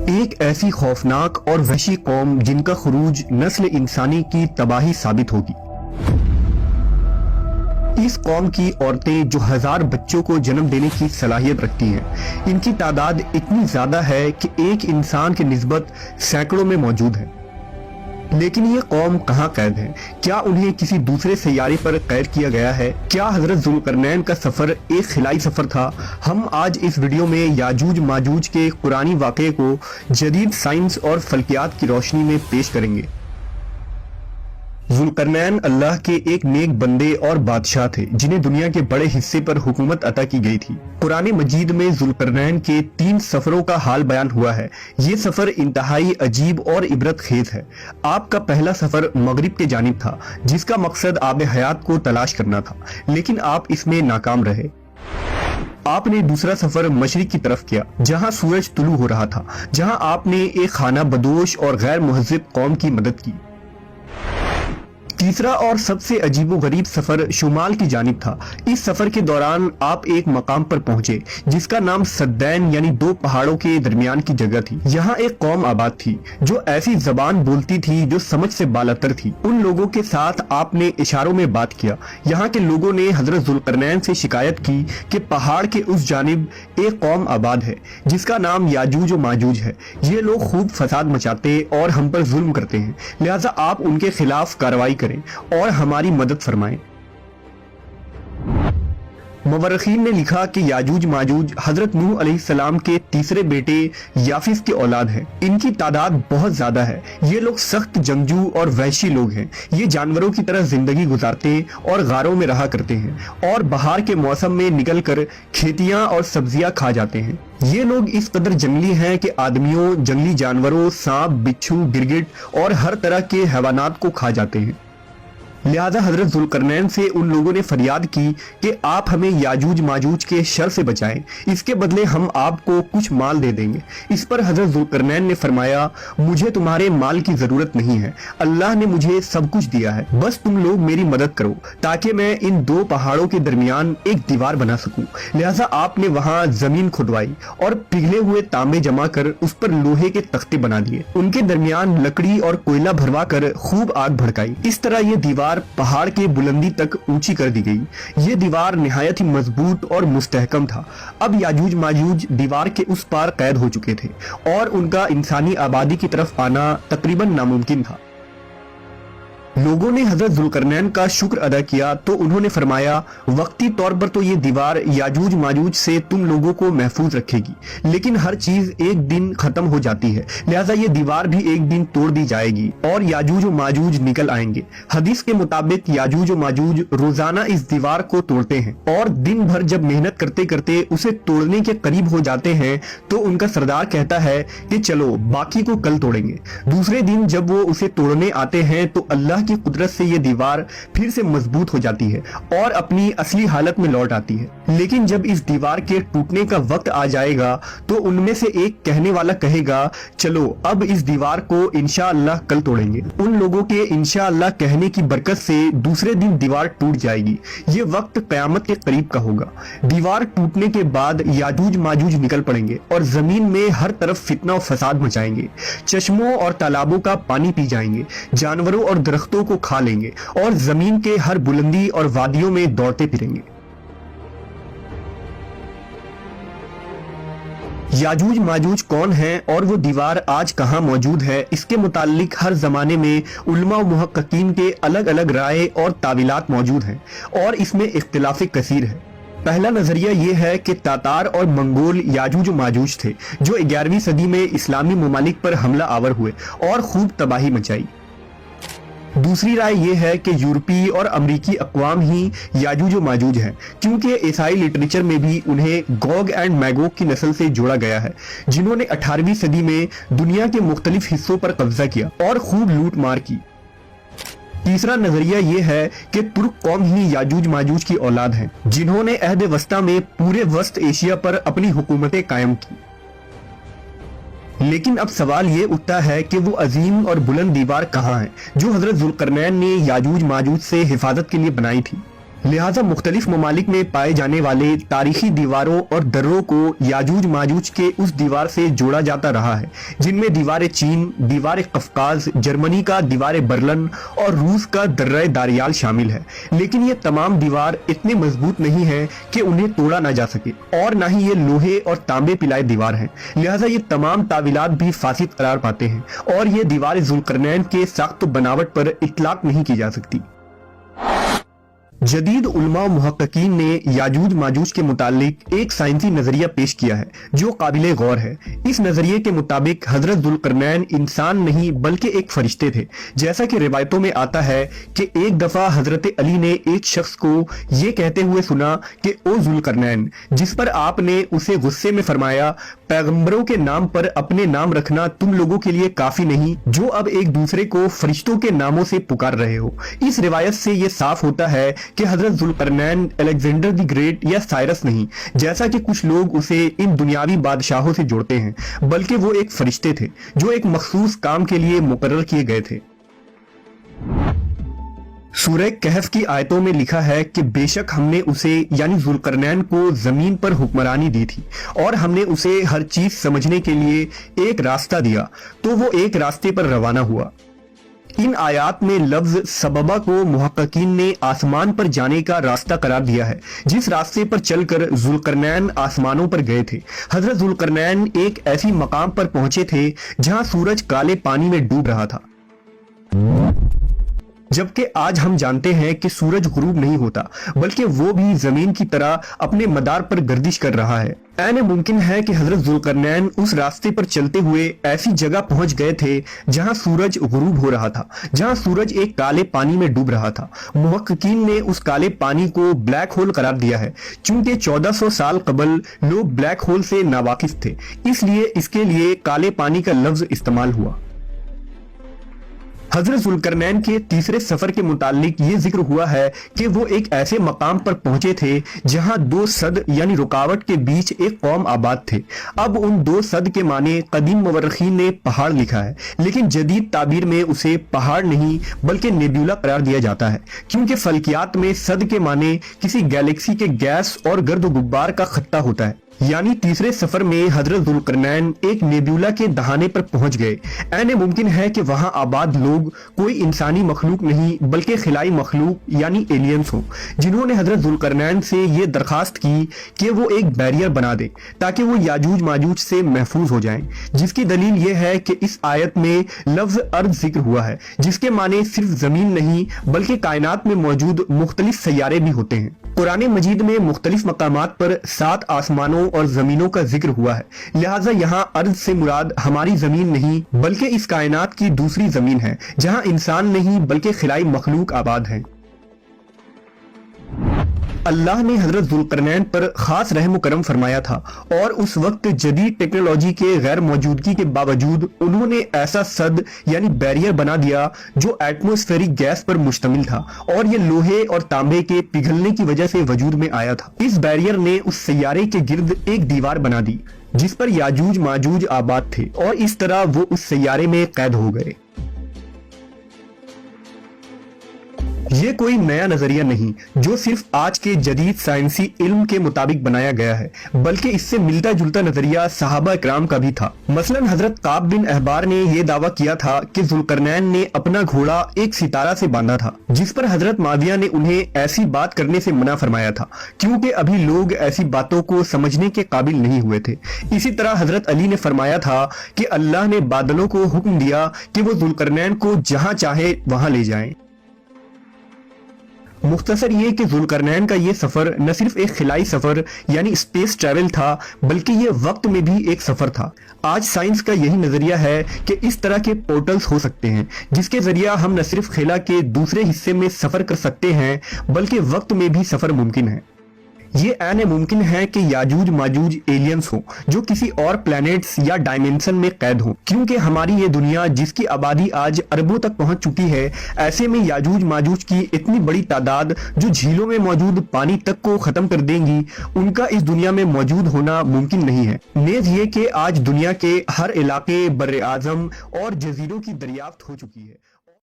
ایک ایسی خوفناک اور وحشی قوم جن کا خروج نسل انسانی کی تباہی ثابت ہوگی۔ اس قوم کی عورتیں جو 1000 بچوں کو جنم دینے کی صلاحیت رکھتی ہیں، ان کی تعداد اتنی زیادہ ہے کہ ایک انسان کے نسبت سینکڑوں میں موجود ہے۔ لیکن یہ قوم کہاں قید ہے؟ کیا انہیں کسی دوسرے سیارے پر قید کیا گیا ہے؟ کیا حضرت ذوالقرنین کا سفر ایک خلائی سفر تھا؟ ہم آج اس ویڈیو میں یاجوج ماجوج کے قرآنی واقعے کو جدید سائنس اور فلکیات کی روشنی میں پیش کریں گے۔ ذوالقرنین اللہ کے ایک نیک بندے اور بادشاہ تھے جنہیں دنیا کے بڑے حصے پر حکومت عطا کی گئی تھی۔ قرآن مجید میں ذوالقرنین کے 3 سفروں کا حال بیان ہوا ہے۔ یہ سفر انتہائی عجیب اور عبرت خیز ہے۔ آپ کا پہلا سفر مغرب کے جانب تھا جس کا مقصد آب حیات کو تلاش کرنا تھا، لیکن آپ اس میں ناکام رہے۔ آپ نے دوسرا سفر مشرق کی طرف کیا جہاں سورج طلوع ہو رہا تھا، جہاں آپ نے ایک خانہ بدوش اور غیر مہذب قوم کی مدد کی۔ تیسرا اور سب سے عجیب و غریب سفر شمال کی جانب تھا۔ اس سفر کے دوران آپ ایک مقام پر پہنچے جس کا نام سدین یعنی 2 پہاڑوں کے درمیان کی جگہ تھی۔ یہاں ایک قوم آباد تھی جو ایسی زبان بولتی تھی جو سمجھ سے بالاتر تھی۔ ان لوگوں کے ساتھ آپ نے اشاروں میں بات کیا۔ یہاں کے لوگوں نے حضرت ذوالقرنین سے شکایت کی کہ پہاڑ کے اس جانب ایک قوم آباد ہے جس کا نام یاجوج و ماجوج ہے۔ یہ لوگ خوب فساد مچاتے اور ہم پر ظلم کرتے ہیں، لہٰذا آپ ان کے خلاف کارروائی کریں اور ہماری مدد فرمائیں۔ مورخین نے لکھا کہ یاجوج ماجوج حضرت نوح علیہ السلام کے تیسرے بیٹے یافس کی اولاد ہے۔ ان کی تعداد بہت زیادہ ہے۔ یہ لوگ سخت جنگجو اور وحشی لوگ ہیں۔ یہ جانوروں کی طرح زندگی گزارتے اور غاروں میں رہا کرتے ہیں اور بہار کے موسم میں نکل کر کھیتیاں اور سبزیاں کھا جاتے ہیں۔ یہ لوگ اس قدر جنگلی ہیں کہ آدمیوں، جنگلی جانوروں، سانپ، بچھو، گرگٹ اور ہر طرح کے حیوانات کو کھا جاتے ہیں۔ لہذا حضرت ذوالقرنین سے ان لوگوں نے فریاد کی کہ آپ ہمیں یاجوج ماجوج کے شر سے بچائیں، اس کے بدلے ہم آپ کو کچھ مال دے دیں گے۔ اس پر حضرت ذوالقرنین نے فرمایا، مجھے تمہارے مال کی ضرورت نہیں ہے، اللہ نے مجھے سب کچھ دیا ہے، بس تم لوگ میری مدد کرو تاکہ میں ان 2 پہاڑوں کے درمیان ایک دیوار بنا سکوں۔ لہذا آپ نے وہاں زمین کھدوائی اور پگھلے ہوئے تانبے جمع کر اس پر لوہے کے تختے بنا دیے، ان کے درمیان لکڑی اور کوئلہ بھروا کر خوب آگ بھڑکائی۔ اس طرح یہ دیوار پہاڑ کے بلندی تک اونچی کر دی گئی۔ یہ دیوار نہایت ہی مضبوط اور مستحکم تھا۔ اب یاجوج ماجوج دیوار کے اس پار قید ہو چکے تھے اور ان کا انسانی آبادی کی طرف آنا تقریباً ناممکن تھا۔ لوگوں نے حضرت ذوالقرنین کا شکر ادا کیا تو انہوں نے فرمایا، وقتی طور پر تو یہ دیوار یاجوج ماجوج سے تم لوگوں کو محفوظ رکھے گی، لیکن ہر چیز ایک دن ختم ہو جاتی ہے، لہٰذا یہ دیوار بھی ایک دن توڑ دی جائے گی اور یاجوج و ماجوج نکل آئیں گے۔ حدیث کے مطابق یاجوج و ماجوج روزانہ اس دیوار کو توڑتے ہیں اور دن بھر جب محنت کرتے کرتے اسے توڑنے کے قریب ہو جاتے ہیں تو ان کا سردار کہتا ہے کہ چلو باقی کو کل توڑیں گے۔ دوسرے دن جب وہ اسے توڑنے آتے ہیں تو اللہ کی قدرت سے یہ دیوار پھر سے مضبوط ہو جاتی ہے اور اپنی اصلی حالت میں لوٹ آتی ہے۔ لیکن جب اس دیوار کے ٹوٹنے کا وقت آ جائے گا تو ان میں سے ایک کہنے والا کہے گا، چلو اب اس دیوار کو انشاءاللہ کل توڑیں گے۔ ان لوگوں کے انشاءاللہ کہنے کی برکت سے دوسرے دن دیوار ٹوٹ جائے گی۔ یہ وقت قیامت کے قریب کا ہوگا۔ دیوار ٹوٹنے کے بعد یاجوج ماجوج نکل پڑیں گے اور زمین میں ہر طرف فتنہ و فساد مچائیں گے۔ چشموں اور تالابوں کا پانی پی جائیں گے، جانوروں اور درختوں کو کھا لیں گے اور زمین کے ہر بلندی اور وادیوں میں دوڑتے پھریں گے۔ یاجوج ماجوج کون ہیں اور وہ دیوار آج کہاں موجود ہے، اس کے متعلق ہر زمانے میں علماء و محققین کے الگ الگ رائے اور تعویلات موجود ہیں اور اس میں اختلاف کثیر ہے۔ پہلا نظریہ یہ ہے کہ تاتار اور منگول یاجوج و ماجوج تھے جو 11ویں صدی میں اسلامی ممالک پر حملہ آور ہوئے اور خوب تباہی مچائی۔ دوسری رائے یہ ہے کہ یورپی اور امریکی اقوام ہی یاجوج و ماجوج ہیں، کیونکہ عیسائی لٹریچر میں بھی انہیں گوگ اینڈ میگوگ کی نسل سے جوڑا گیا ہے جنہوں نے 18ویں صدی میں دنیا کے مختلف حصوں پر قبضہ کیا اور خوب لوٹ مار کی۔ تیسرا نظریہ یہ ہے کہ ترک قوم ہی یاجوج ماجوج کی اولاد ہیں جنہوں نے عہد وسطیٰ میں پورے وسط ایشیا پر اپنی حکومتیں قائم کی۔ لیکن اب سوال یہ اٹھتا ہے کہ وہ عظیم اور بلند دیوار کہاں ہے جو حضرت ذوالقرنین نے یاجوج ماجوج سے حفاظت کے لیے بنائی تھی۔ लिहाजा मुख्तलिफ ममालिक में पाए जाने वाले तारीखी दीवारों और दर्रों को याजूज माजूज के उस दीवार से जोड़ा जाता रहा है, जिनमें दीवार चीन, दीवार कफकाज, जर्मनी का दीवार बर्लिन और रूस का दर्रे दारियाल शामिल है। लेकिन ये तमाम दीवार इतने मजबूत नहीं है कि उन्हें तोड़ा ना जा सके, और ना ही ये लोहे और तांबे पिलाए दीवार हैं। लिहाजा ये तमाम तावीलात भी फासिद करार पाते हैं और ये दीवार जुल्करनैन के साख्त बनावट पर इतलाक नहीं की जा सकती। जदीद उलमा और मुहक्किकीन ने याजूज माजूज के मुतालिक एक साइंसी नजरिया पेश किया है जो काबिले गौर है। इस नजरिए के मुताबिक हजरत जुल्करनैन इंसान नहीं बल्कि एक फरिश्ते थे। जैसा कि रिवायतों में आता है कि एक दफा हजरत अली ने एक शख्स को ये कहते हुए सुना कि ओ जुल्करनैन, जिस पर आपने उसे गुस्से में फरमाया, पैगंबरों के नाम पर अपने नाम रखना तुम लोगों के लिए काफी नहीं, जो अब एक दूसरे को फरिश्तों के नामों से पुकार रहे हो। इस रिवायत से ये साफ होता है कि हजरत जुल्करनैन अलेक्जेंडर द ग्रेट या साइरस नहीं, जैसा कि कुछ लोग उसे इन दुनियावी बादशाहों से जोड़ते हैं, बल्कि वो एक फरिश्ते थे जो एक मखसूस काम के लिए मुकर्रर किए गए थे। सूरह कहफ की आयतों में लिखा है कि बेशक हमने उसे यानी जुल्करनैन को जमीन पर हुक्मरानी दी थी और हमने उसे हर चीज समझने के लिए एक रास्ता दिया, तो वो एक रास्ते पर रवाना हुआ। इन आयात में लफ्ज सबबा को मुहक्किकीन ने आसमान पर जाने का रास्ता करार दिया है, जिस रास्ते पर चलकर जुल्करनैन आसमानों पर गए थे। हजरत जुल्करनैन एक ऐसी मकाम पर पहुंचे थे जहां सूरज काले पानी में डूब रहा था, जबकि आज हम जानते हैं कि सूरज गुरूब नहीं होता बल्कि वो भी जमीन की तरह अपने मदार पर गर्दिश कर रहा है। ऐन मुमकिन है कि हजरत जुल्करनैन उस रास्ते पर चलते हुए ऐसी जगह पहुंच गए थे जहां सूरज गुरूब हो रहा था, जहां सूरज एक काले पानी में डूब रहा था। मुहक्किकीन ने उस काले पानी को ब्लैक होल करार दिया है, चूंकि 1400 साल कबल लोग ब्लैक होल से नावाकिफ थे, इसलिए इसके लिए काले पानी का लफ्ज इस्तेमाल हुआ। हजरत जुल्करनैन के तीसरे सफर के मुतालिक ये जिक्र हुआ है कि वो एक ऐसे मकाम पर पहुंचे थे जहां दो सद यानी रुकावट के बीच एक कौम आबाद थे। अब उन दो सद के माने कदीम मुवर्रिखीन ने पहाड़ लिखा है, लेकिन जदीद ताबीर में उसे पहाड़ नहीं बल्कि नेब्यूला करार दिया जाता है, क्योंकि फल्कियात में सद के माने किसी गैलेक्सी के गैस और गर्द गुब्बार का खत्ता होता है। यानी तीसरे सफर में हजरत जुल्करनैन एक नेब्यूला के दहाने पर पहुंच गए। ऐने मुमकिन है कि वहां आबाद लोग कोई इंसानी मखलूक नहीं बल्कि खिलाई मखलूक यानी एलियंस हो, जिन्होंने हजरत जुल्करनैन से ये दरखास्त की कि वो एक बैरियर बना दे ताकि वो याजूज माजूज से महफूज हो जाएं। जिसकी दलील ये है कि इस आयत में लफ्ज अर्द जिक्र हुआ है, जिसके माने सिर्फ जमीन नहीं बल्कि कायनात में मौजूद मुख्तलिफ सैयारे भी होते हैं। कुरान मजीद में मुख्तलिफ मकामात पर 7 आसमानों और जमीनों का जिक्र हुआ है, लिहाजा यहाँ अर्ज से मुराद हमारी जमीन नहीं बल्कि इस कायनात की दूसरी जमीन है जहाँ इंसान नहीं बल्कि खिलाई मखलूक आबाद है। अल्लाह ने हजरत जुल्करनैन पर खास रहम करम फरमाया था और उस वक्त जदीद टेक्नोलॉजी के गैर मौजूदगी के बावजूद उन्होंने ऐसा सद यानी बैरियर बना दिया जो एटमॉस्फेरिक गैस पर मुश्तमिल था और ये लोहे और तांबे के पिघलने की वजह से वजूद में आया था। इस बैरियर ने उस सैयारे के गिर्द एक दीवार बना दी जिस पर याजूज माजूज आबाद थे और इस तरह वो उस सैयारे में कैद हो गए। ये कोई नया नजरिया नहीं जो सिर्फ आज के जदीद साइंसी इल्म के मुताबिक बनाया गया है, बल्कि इससे मिलता जुलता नजरिया सहाबा इकराम का भी था। मसलन हजरत काब बिन अहबार ने यह दावा किया था कि जुल्करनैन ने अपना घोड़ा एक सितारा से बांधा था, जिस पर हजरत माविया ने उन्हें ऐसी बात करने से मना फरमाया था क्योंकि अभी लोग ऐसी बातों को समझने के काबिल नहीं हुए थे। इसी तरह हजरत अली ने फरमाया था कि अल्लाह ने बादलों को हुक्म दिया कि वो जुल्करनैन को जहां चाहे वहां ले जाएं। मुख्तसर ये कि जुल्करनैन का ये सफर न सिर्फ एक खिलाई सफर यानी स्पेस ट्रैवल था बल्कि ये वक्त में भी एक सफर था। आज साइंस का यही नजरिया है कि इस तरह के पोर्टल्स हो सकते हैं जिसके जरिया हम न सिर्फ खिला के दूसरे हिस्से में सफर कर सकते हैं बल्कि वक्त में भी सफर मुमकिन है। ये ऐन मुमकिन है कि याजूज माजूज एलियंस हो जो किसी और प्लैनेट्स या डायमेंशन में कैद हो, क्योंकि हमारी ये दुनिया जिसकी आबादी आज अरबों तक पहुंच चुकी है, ऐसे में याजूज माजूज की इतनी बड़ी तादाद जो झीलों में मौजूद पानी तक को खत्म कर देंगी, उनका इस दुनिया में मौजूद होना मुमकिन नहीं है। नेज ये कि आज दुनिया के हर इलाके बर्रे आजम और जजीरों की दरियाफ्त हो चुकी है।